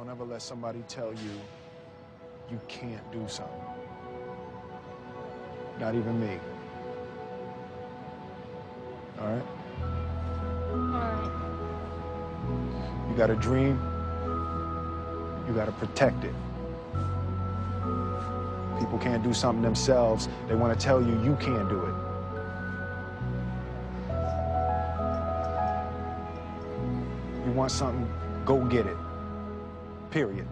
Don't ever let somebody tell you you can't do something. Not even me. All right? All right. You got a dream, you got to protect it. People can't do something themselves. They want to tell you you can't do it. You want something, go get it. Period.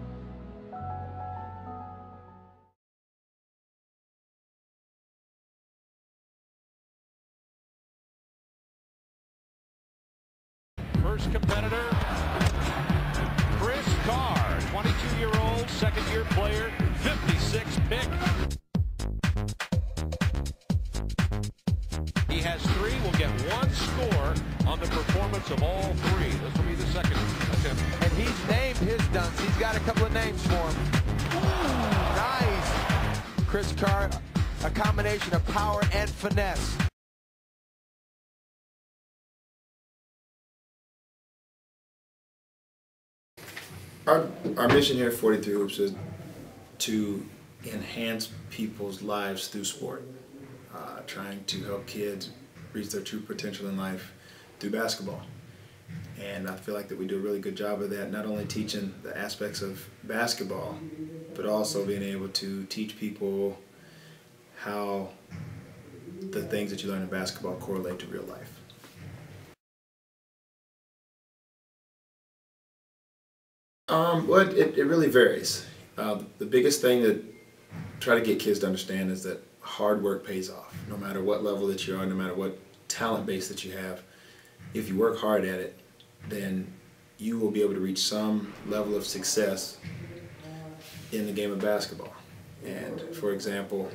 First competitor, Carr, 22-year-old, second-year player, 56 pick. He has 3, will get 1 score on the performance of all 3. This will be the second attempt. And he's named his dunks. He's got a couple of names for him. Nice. Chris Carr, a combination of power and finesse. Our mission here at 43 Hoops is to enhance people's lives through sport, trying to help kids reach their true potential in life through basketball. And I feel like that we do a really good job of that, not only teaching the aspects of basketball, but also being able to teach people how the things that you learn in basketball correlate to real life. Well, it really varies. The biggest thing that I try to get kids to understand is that hard work pays off. No matter what level that you are, no matter what talent base that you have, if you work hard at it, then you will be able to reach some level of success in the game of basketball. And for example,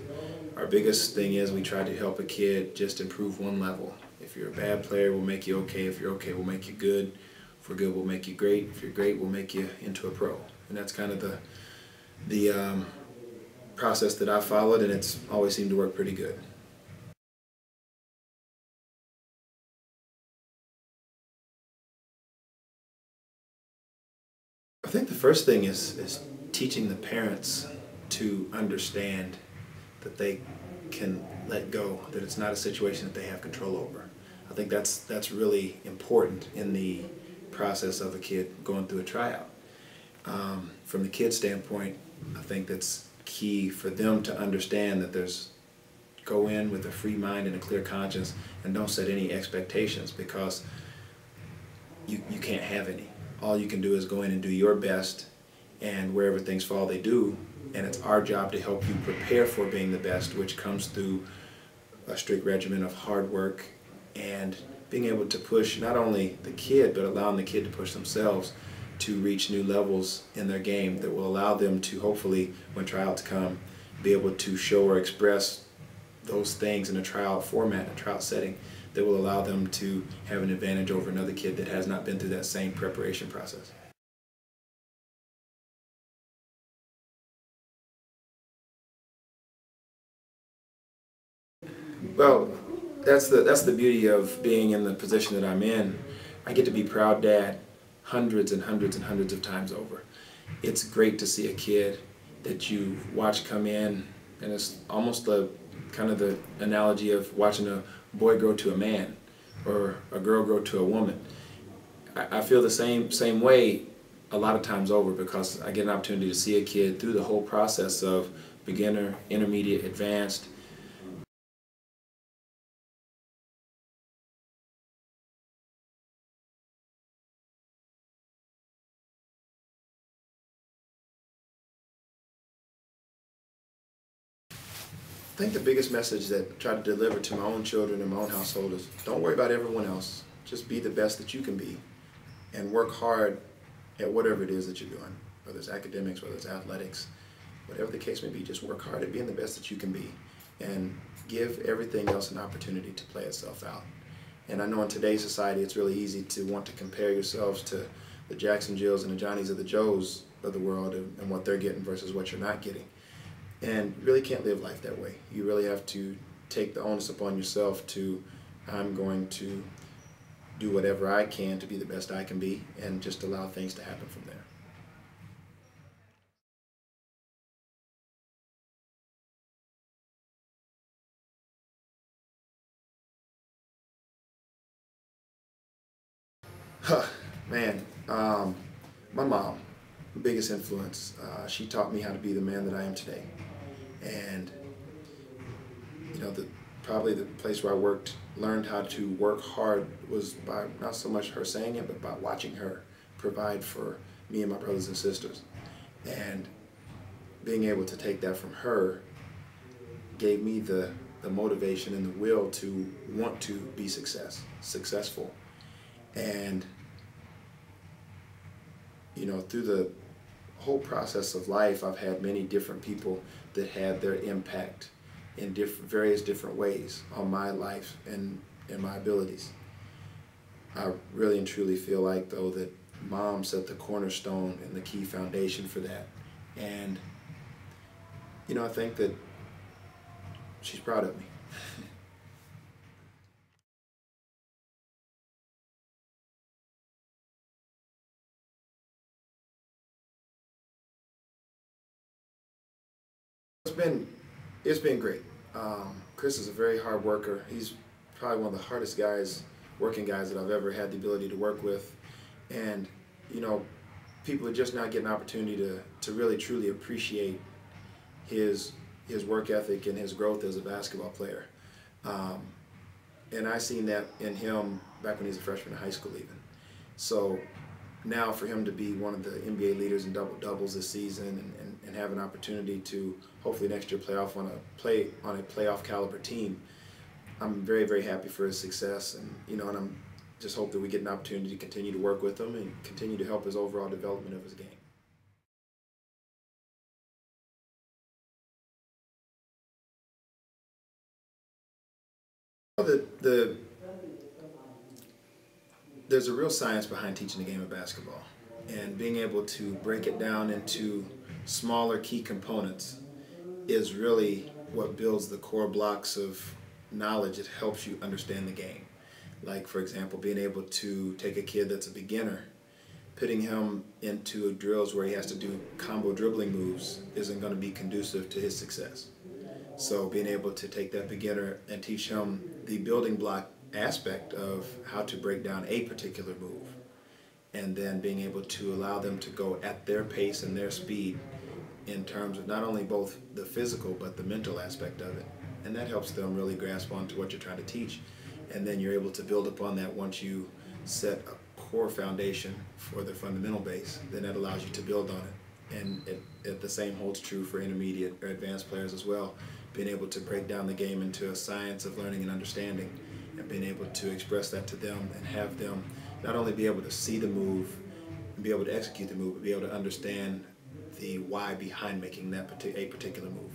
our biggest thing is we try to help a kid just improve one level. If you're a bad player, we'll make you okay. If you're okay, we'll make you good. If we're good, we'll make you great. If you're great, we'll make you into a pro. And that's kind of the process that I followed, and it's always seemed to work pretty good. I think the first thing is teaching the parents to understand that they can let go, that it's not a situation that they have control over. I think that's really important in the process of a kid going through a tryout. From the kid's standpoint, I think that's key for them to understand that go in with a free mind and a clear conscience, and don't set any expectations, because you can't have any. All you can do is go in and do your best, and wherever things fall, they do. And it's our job to help you prepare for being the best, which comes through a strict regimen of hard work and being able to push not only the kid, but allowing the kid to push themselves to reach new levels in their game that will allow them to, hopefully, when tryouts come, be able to show or express those things in a tryout format, a tryout setting, that will allow them to have an advantage over another kid that has not been through that same preparation process. Well, that's the beauty of being in the position that I'm in. I get to be proud dad hundreds and hundreds and hundreds of times over. It's great to see a kid that you watch come in, and it's almost kind of the analogy of watching a boy grow to a man or a girl grow to a woman. I feel the same way a lot of times over, because I get an opportunity to see a kid through the whole process of beginner, intermediate, advanced. I think the biggest message that I try to deliver to my own children and my own household is, don't worry about everyone else. Just be the best that you can be, and work hard at whatever it is that you're doing, whether it's academics, whether it's athletics, whatever the case may be. Just work hard at being the best that you can be, and give everything else an opportunity to play itself out. And I know in today's society it's really easy to want to compare yourselves to the Jackson Jills and the Johnnies of the Joes of the world, and what they're getting versus what you're not getting. And you really can't live life that way. You really have to take the onus upon yourself to, I'm going to do whatever I can to be the best I can be, and just allow things to happen from there. Huh, man, my mom, biggest influence. She taught me how to be the man that I am today. And, you know, probably the place where I learned how to work hard was by not so much her saying it, but by watching her provide for me and my brothers and sisters. And being able to take that from her gave me the motivation and the will to want to be successful. And, you know, through the whole process of life, I've had many different people that had their impact in various different ways on my life and my abilities. I really and truly feel like, though, that Mom set the cornerstone and the key foundation for that. And, you know, I think that she's proud of me. It's been great. Chris is a very hard worker. He's probably one of the hardest working guys that I've ever had the ability to work with. And, you know, people are just now getting an opportunity to really truly appreciate his work ethic and his growth as a basketball player. And I seen that in him back when he was a freshman in high school even. So now for him to be one of the NBA leaders in double-doubles this season and have an opportunity to hopefully next year play on a playoff caliber team, I'm very, very happy for his success. And, you know, and I'm just hope that we get an opportunity to continue to work with him and continue to help his overall development of his game. There's a real science behind teaching the game of basketball, and being able to break it down into smaller key components is really what builds the core blocks of knowledge. It helps you understand the game. Like, for example, being able to take a kid that's a beginner, putting him into drills where he has to do combo dribbling moves isn't going to be conducive to his success. So being able to take that beginner and teach him the building block aspect of how to break down a particular move, and then being able to allow them to go at their pace and their speed in terms of not only both the physical but the mental aspect of it. And that helps them really grasp onto what you're trying to teach. And then you're able to build upon that once you set a core foundation for the fundamental base. Then that allows you to build on it. And the same holds true for intermediate or advanced players as well. Being able to break down the game into a science of learning and understanding, and being able to express that to them and have them not only be able to see the move and be able to execute the move, but be able to understand the why behind making that a particular move.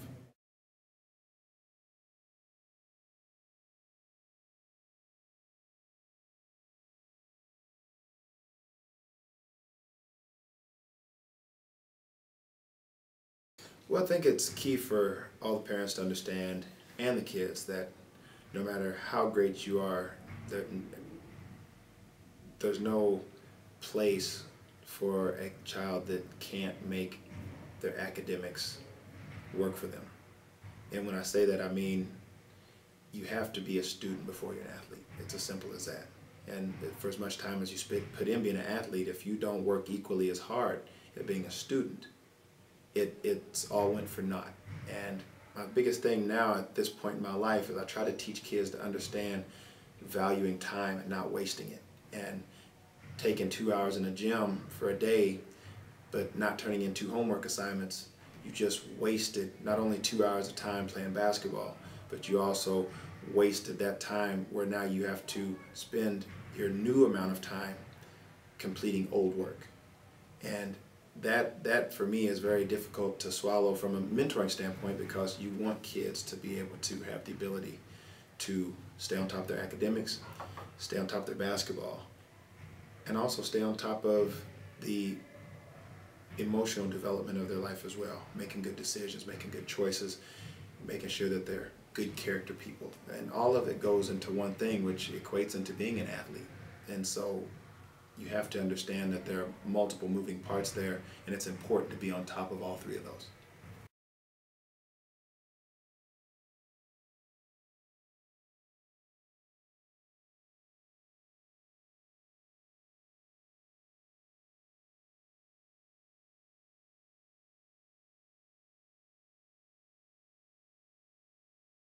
Well, I think it's key for all the parents to understand, and the kids, that no matter how great you are, there's no place for a child that can't make their academics work for them. And when I say that, I mean you have to be a student before you're an athlete. It's as simple as that. And for as much time as you put in being an athlete, if you don't work equally as hard at being a student, it's all went for naught. And my biggest thing now at this point in my life is I try to teach kids to understand valuing time and not wasting it. And taking 2 hours in the gym for a day but not turning in 2 homework assignments, you just wasted not only 2 hours of time playing basketball, but you also wasted that time where now you have to spend your new amount of time completing old work. And that for me is very difficult to swallow from a mentoring standpoint, because you want kids to be able to have the ability to stay on top of their academics, stay on top of their basketball, and also stay on top of the emotional development of their life as well, making good decisions, making good choices, making sure that they're good character people. And all of it goes into one thing, which equates into being an athlete. And so you have to understand that there are multiple moving parts there, and it's important to be on top of all 3 of those.